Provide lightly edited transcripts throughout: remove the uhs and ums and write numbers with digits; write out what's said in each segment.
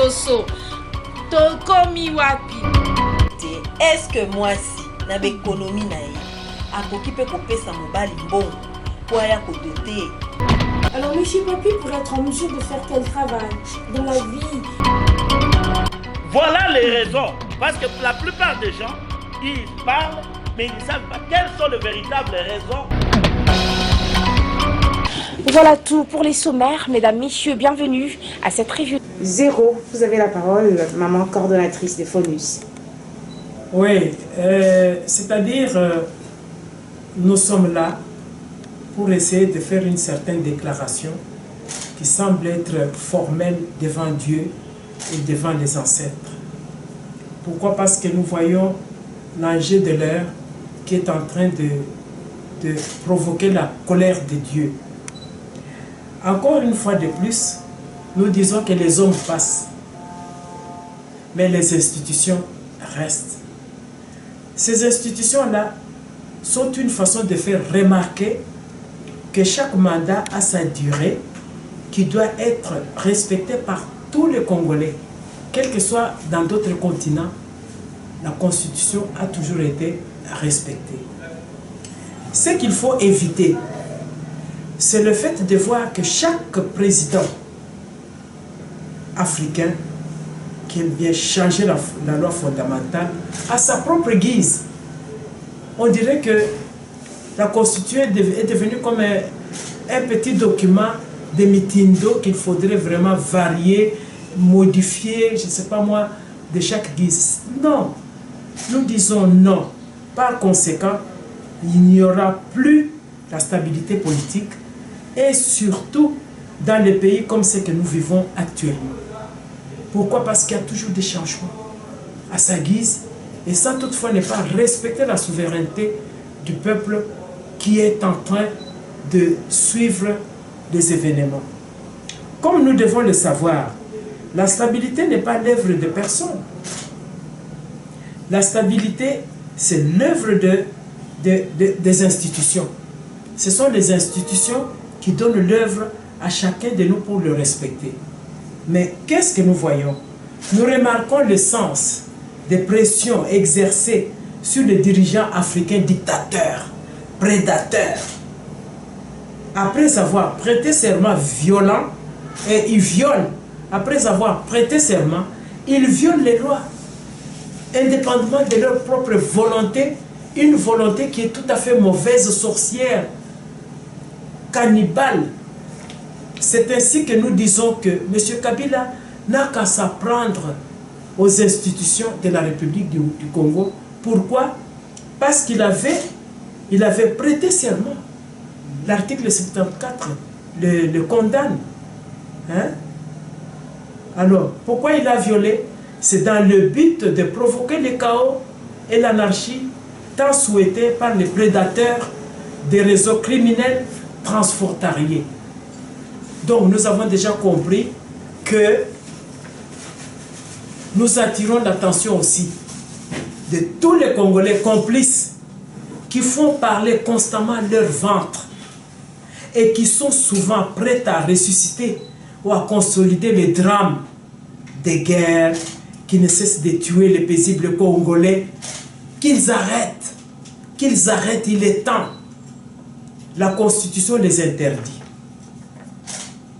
liboso. Tokomi wapi. Est-ce que moi si na économie na ye akoki pe kopesa mobali mbongo pour aya kodoter? Alors monsieur Papi, pour être en mesure de faire quel travail dans la vie? Voilà les raisons. Parce que la plupart des gens, ils parlent, mais ils ne savent pas quelles sont les véritables raisons. Voilà tout pour les sommaires. Mesdames, messieurs, bienvenue à cette revue. Zéro, vous avez la parole, maman coordonnatrice de FONUS. Oui, c'est-à-dire, nous sommes là pour essayer de faire une certaine déclaration qui semble être formelle devant Dieu et devant les ancêtres. Pourquoi? Parce que nous voyons l'enjeu de l'heure qui est en train de provoquer la colère de Dieu. Encore une fois de plus, nous disons que les hommes passent, mais les institutions restent. Ces institutions-là sont une façon de faire remarquer que chaque mandat a sa durée qui doit être respectée par tous les Congolais. Quel que soit dans d'autres continents, la Constitution a toujours été respectée. Ce qu'il faut éviter, c'est le fait de voir que chaque président africain qui aime bien changer la loi fondamentale à sa propre guise. On dirait que la Constitution est devenue comme un petit document de mitindo qu'il faudrait vraiment varier, modifier, je ne sais pas moi, de chaque guise. Non, nous disons non. Par conséquent, il n'y aura plus la stabilité politique et surtout dans les pays comme ceux que nous vivons actuellement. Pourquoi? Parce qu'il y a toujours des changements à sa guise et ça toutefois ne pas respecter la souveraineté du peuple qui est en train de suivre les événements. Comme nous devons le savoir, la stabilité n'est pas l'œuvre de personne. La stabilité, c'est l'œuvre des institutions. Ce sont les institutions qui donnent l'œuvre à chacun de nous pour le respecter. Mais qu'est-ce que nous voyons? Nous remarquons le sens des pressions exercées sur les dirigeants africains dictateurs, prédateurs. Après avoir prêté serment violent, et ils violent, après avoir prêté serment, ils violent les lois, indépendamment de leur propre volonté, une volonté qui est tout à fait mauvaise, sorcière, cannibale. C'est ainsi que nous disons que M. Kabila n'a qu'à s'apprendre aux institutions de la République du Congo. Pourquoi? Parce qu'il avait prêté serment. L'article 74 le condamne. Hein? Alors, pourquoi il a violé? C'est dans le but de provoquer le chaos et l'anarchie tant souhaités par les prédateurs des réseaux criminels transfrontaliers. Donc nous avons déjà compris que nous attirons l'attention aussi de tous les Congolais complices qui font parler constamment leur ventre et qui sont souvent prêts à ressusciter ou à consolider les drames des guerres qui ne cessent de tuer les paisibles Congolais. Qu'ils arrêtent, il est temps. La Constitution les interdit.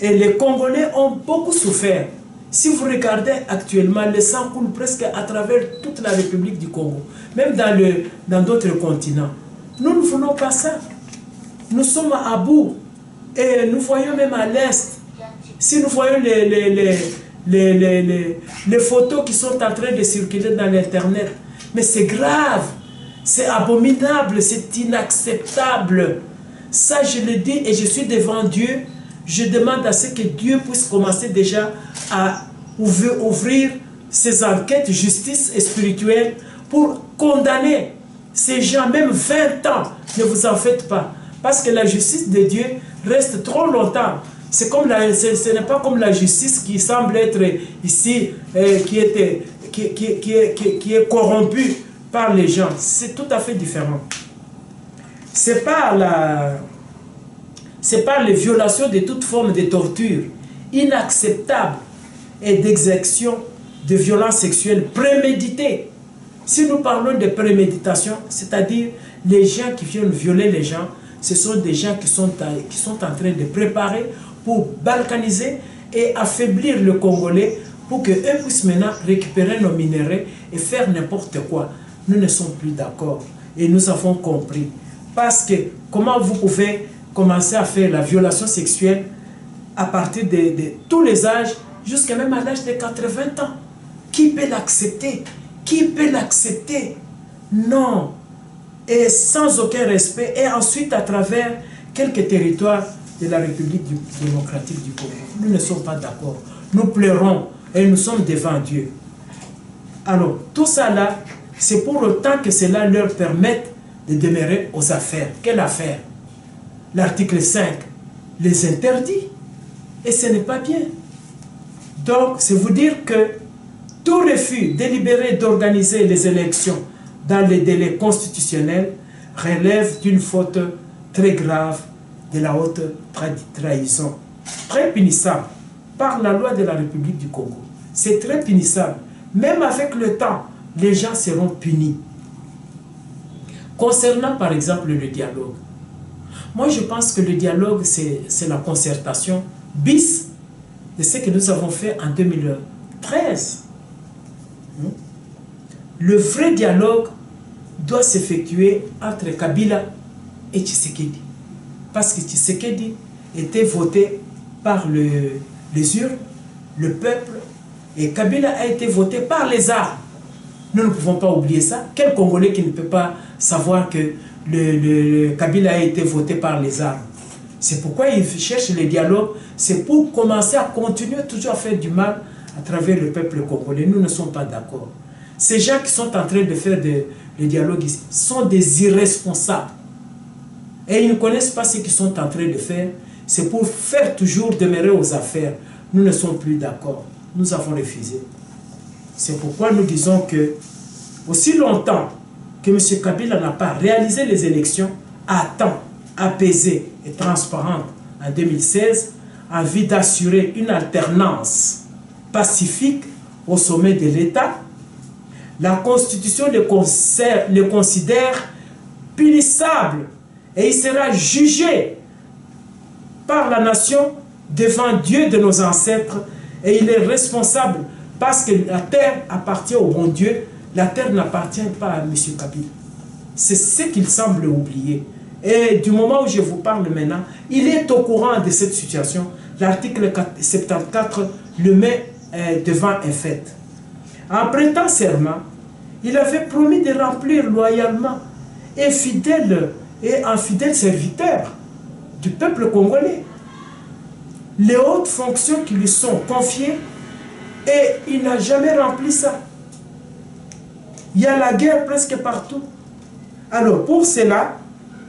Et les Congolais ont beaucoup souffert. Si vous regardez actuellement, le sang coule presque à travers toute la République du Congo, même dans d'autres continents. Nous ne voulons pas ça. Nous sommes à bout. Et nous voyons même à l'Est, si nous voyons les photos qui sont en train de circuler dans l'Internet, mais c'est grave, c'est abominable, c'est inacceptable. Ça, je le dis et je suis devant Dieu. Je demande à ce que Dieu puisse commencer déjà à ouvrir ses enquêtes de justice et spirituelle pour condamner ces gens, même 20 ans. Ne vous en faites pas. Parce que la justice de Dieu reste trop longtemps. Ce n'est pas comme la justice qui semble être ici, qui est corrompue par les gens. C'est tout à fait différent. C'est par les violations de toute forme de torture inacceptable et d'exécution de violences sexuelles préméditées. Si nous parlons de préméditation, c'est-à-dire les gens qui viennent violer les gens, ce sont des gens qui sont en train de préparer pour balkaniser et affaiblir le Congolais pour qu'eux puissent maintenant récupérer nos minéraux et faire n'importe quoi. Nous ne sommes plus d'accord et nous avons compris. Parce que comment vous pouvez commencer à faire la violation sexuelle à partir de tous les âges, jusqu'à même à l'âge de 80 ans? Qui peut l'accepter? Qui peut l'accepter? Non. Et sans aucun respect, et ensuite à travers quelques territoires de la République démocratique du Congo. Nous ne sommes pas d'accord. Nous pleurons et nous sommes devant Dieu. Alors, tout ça là, c'est pour autant que cela leur permette de demeurer aux affaires. Quelle affaire? L'article 5 les interdit. Et ce n'est pas bien. Donc, c'est vous dire que tout refus délibéré d'organiser les élections dans les délais constitutionnels relève d'une faute très grave de la haute trahison. Très punissable par la loi de la République du Congo. C'est très punissable. Même avec le temps, les gens seront punis. Concernant par exemple le dialogue, moi je pense que le dialogue c'est la concertation bis de ce que nous avons fait en 2013. Le vrai dialogue doit s'effectuer entre Kabila et Tshisekedi. Parce que Tshisekedi était voté par les urnes, le peuple, et Kabila a été voté par les armes. Nous ne pouvons pas oublier ça. Quel Congolais qui ne peut pas savoir que le Kabila a été voté par les armes? C'est pourquoi il cherche le dialogue. C'est pour commencer à continuer toujours à faire du mal à travers le peuple congolais. Nous ne sommes pas d'accord. Ces gens qui sont en train de faire le dialogue ici sont des irresponsables. Et ils ne connaissent pas ce qu'ils sont en train de faire. C'est pour faire toujours demeurer aux affaires. Nous ne sommes plus d'accord. Nous avons refusé. C'est pourquoi nous disons que, aussi longtemps que M. Kabila n'a pas réalisé les élections à temps, apaisées et transparentes en 2016, en vue d'assurer une alternance pacifique au sommet de l'État, la Constitution le considère punissable et il sera jugé par la nation devant Dieu de nos ancêtres et il est responsable parce que la terre appartient au bon Dieu, la terre n'appartient pas à M. Kabila. C'est ce qu'il semble oublier. Et du moment où je vous parle maintenant, il est au courant de cette situation. L'article 74 le met devant un fait. En prêtant serment, il avait promis de remplir loyalement et un fidèle serviteur du peuple congolais les hautes fonctions qui lui sont confiées et il n'a jamais rempli ça. Il y a la guerre presque partout. Alors pour cela,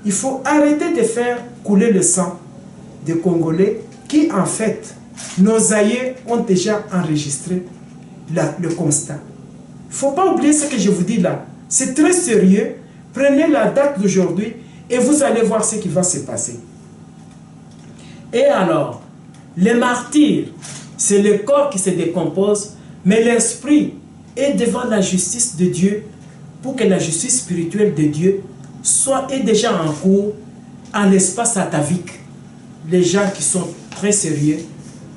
il faut arrêter de faire couler le sang des Congolais qui en fait, nos aïeux ont déjà enregistré le constat. Il ne faut pas oublier ce que je vous dis là. C'est très sérieux. Prenez la date d'aujourd'hui et vous allez voir ce qui va se passer. Et alors, les martyrs, c'est le corps qui se décompose, mais l'esprit est devant la justice de Dieu pour que la justice spirituelle de Dieu est déjà en cours en l'espace atavique. Les gens qui sont très sérieux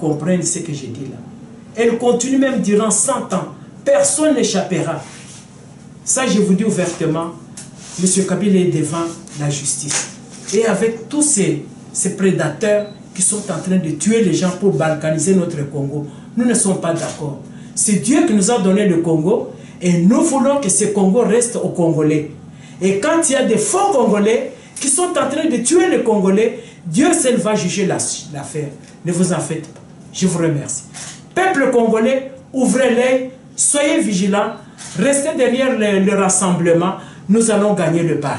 comprennent ce que j'ai dit là. Elle continue même durant 100 ans. Personne n'échappera. Ça, je vous dis ouvertement, M. Kabila est devant la justice. Et avec tous ces prédateurs qui sont en train de tuer les gens pour balkaniser notre Congo, nous ne sommes pas d'accord. C'est Dieu qui nous a donné le Congo et nous voulons que ce Congo reste aux Congolais. Et quand il y a des faux Congolais qui sont en train de tuer les Congolais, Dieu seul va juger l'affaire. Ne vous en faites pas. Je vous remercie. Peuple congolais, ouvrez l'œil, soyez vigilants, restez derrière le rassemblement. Nous allons gagner le bal.